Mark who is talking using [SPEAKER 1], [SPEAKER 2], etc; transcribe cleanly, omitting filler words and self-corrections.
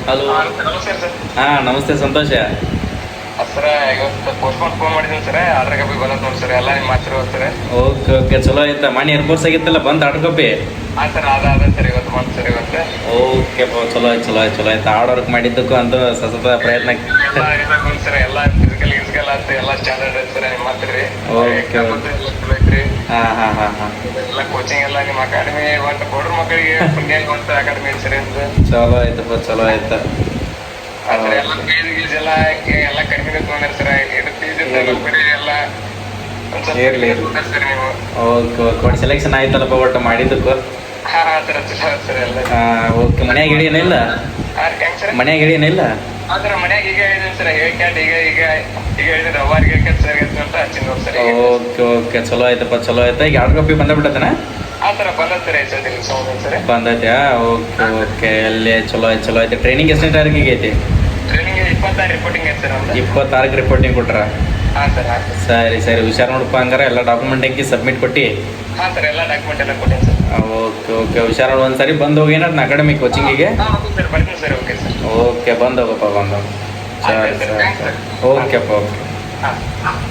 [SPEAKER 1] Hello.
[SPEAKER 2] ನಮಸ್ಕಾರ sir.
[SPEAKER 1] ಹಾಂ ನಮಸ್ತೆ ಸಂತೋಷ.
[SPEAKER 2] ಸರ ಇವತ್ತು ಪೋಸ್ಟ್ಪೋನ್ ಫೋನ್ ಮಾಡಿದ್ದೀನಿ ಸರ್, ಆರ್ಡರ್ ಕಾಪಿ ಬಂದತ್ ನೋಡಿ ಸರ್, ಎಲ್ಲ ನಿಮ್ಮ ಹತ್ರ ಸರ್.
[SPEAKER 1] ಓಕೆ ಓಕೆ ಚಲೋ ಆಯ್ತಾ, ಮನೆ ಏರ್ಪೋರ್ಟ್ಸ್ ಆಗಿತ್ತಲ್ಲ ಬಂದು ಆರ್ಡ್ರ್ ಕಾಪಿ.
[SPEAKER 2] ಹಾಂ ಸರ್, ಅದ ಸರ್ ಇವತ್ತು ಬಂತು ಸರ್ ಇವತ್ತು.
[SPEAKER 1] ಓಕೆ ಚಲೋ ಆಯ್ತು ಚಲೋ ಆಯ್ತು ಚಲೋ ಆಯ್ತು. ಹಾರ್ಡ್ ವರ್ಕ್ ಮಾಡಿದ್ದಕ್ಕೂ ಅಂತೂ ಸತತ ಪ್ರಯತ್ನ.
[SPEAKER 2] ಎಲ್ಲ ಇದಾಗ ಸರ್, ಎಲ್ಲ ಫಿಸಿಕಲ್ ಅಂತ ಎಲ್ಲ ಸ್ಟ್ಯಾಂಡರ್ಡ್ ಐತೆ ಸರ್ ನಿಮ್ಮ ಹತ್ರ ರೀ.
[SPEAKER 1] ಓಕೆ
[SPEAKER 2] ಐತ್ರಿ.
[SPEAKER 1] ಹಾಂ ಹಾಂ ಹಾಂ ಹಾಂ
[SPEAKER 2] ಎಲ್ಲ ಕೋಚಿಂಗ್ ಎಲ್ಲ ನಿಮ್ಮ ಅಕಾಡೆಮಿ ಒಂದು ಕೊಡ್ರ ಮಕ್ಕಳಿಗೆ ಪುಣ್ಯ ಒಂದು ಅಕಾಡೆಮಿ ಐತೆ ಸರ್ ಅಂತ.
[SPEAKER 1] ಚಲೋ ಆಯ್ತಪ್ಪ ಚಲೋ ಆಯ್ತು.
[SPEAKER 2] ಸರ್ ಎಲ್ಲ ಫೀಸ್ ಗೀಸ್ ಎಲ್ಲ ಕಡಿಮೆ ತೊಗೊಂಡ್ರಿ ಸರ್. ಇದು ಫೀಸ್ ಬರೀ ಎಲ್ಲ
[SPEAKER 1] ಇರ್ಲಿ.
[SPEAKER 2] ಸರ್ ನೀವು.
[SPEAKER 1] ಓಕೆ ಓಕೆ ಒಟ್ಟು ಸೆಲೆಕ್ಷನ್ ಆಯ್ತಲ್ಲಪ್ಪ ಒಟ್ಟು ಮಾಡಿದ್ದಕ್ಕೂ.
[SPEAKER 2] ಹಾಂ ಹಾಂ ಸರ್ ಚಲೋ ಸರ್ ಎಲ್ಲ.
[SPEAKER 1] ಓಕೆ ಮನ್ಯಾಗ ಹಿಡಿಯೇನಿಲ್ಲ?
[SPEAKER 2] ಹಾಂ ಹೆಂಗೆ ಸರ್?
[SPEAKER 1] ಮನ್ಯಾಗ ಹಿಡಿಯೇನಿಲ್ಲ?
[SPEAKER 2] ಆದ್ರೆ ಮನ್ಯಾಗ ಈಗ ಹೇಳಿದ್ದೀನಿ ಸರ್, ಹೇಳ್ಕ್ಯಾಟ್ ಈಗ ಹೇಳಿದ್ರೆ ಅವ್ರಿಗೆ ಸರ್ ಅಂತ ಹಚ್ಚಿನ ನೋಡಿ ಸರ್.
[SPEAKER 1] ಓಕೆ ಓಕೆ ಚಲೋ ಆಯ್ತಪ್ಪ ಚಲೋ ಆಯ್ತು. ಈಗ ಎರಡು ಕಾಪಿ ಬಂದ್ಬಿಟ್ಟದನ?
[SPEAKER 2] ಆ ಥರ ಬಂದತ್ತಾರೆ ಸರ್ ಇಲ್ಲಿ ಸೌಂಡ್ ಸರ್.
[SPEAKER 1] ಬಂದೈತ್ಯಾ? ಓಕೆ ಓಕೆ ಅಲ್ಲಿ ಚಲೋ ಆಯ್ತು ಚಲೋ ಆಯ್ತು. ಟ್ರೈನಿಂಗ್ ಎಷ್ಟನೇ ತಾರೀಕಿಗೆ ಐತಿ?
[SPEAKER 2] ಟ್ರೈನಿಂಗ್ 26 ರಿಪೋರ್ಟಿಂಗ್ ಐತೆ ಸರ್.
[SPEAKER 1] 26ಕ್ಕೆ ರಿಪೋರ್ಟಿಂಗ್ ಕೊಟ್ರ?
[SPEAKER 2] ಹಾಂ ಸರ್ ಹಾಂ
[SPEAKER 1] ಸರಿ ಸರಿ ಹುಷಾರು ನೋಡಪ್ಪ. ಹಂಗಾರೆ ಎಲ್ಲ ಡಾಕ್ಯುಮೆಂಟ್ ಹಾಕಿ ಸಬ್ಮಿಟ್ ಕೊಟ್ಟು.
[SPEAKER 2] ಹಾಂ ಸರ್ ಎಲ್ಲ ಡಾಕ್ಯುಮೆಂಟ್ ಎಲ್ಲ ಕೊಟ್ಟೇನೆ ಸರ್.
[SPEAKER 1] ಓಕೆ ಓಕೆ ಹುಷಾರು ನೋಡು. ಒಂದು ಸರಿ ಬಂದು ಹೋಗಿ ಏನಾದ್ರು ಅಕಾಡೆಮಿ ಕೋಚಿಂಗಿಗೆ.
[SPEAKER 2] ಹಾಂ ಓಕೆ ಸರ್ ಬರ್ತೀನಿ ಸರ್. Okay sir.
[SPEAKER 1] ಓಕೆ ಬಂದು ಹೋಗಪ್ಪ ಬಂದು. ಸರಿ ಸರಿ ಓಕೆಪ್ಪ ಓಕೆ.
[SPEAKER 2] ಹಾಂ.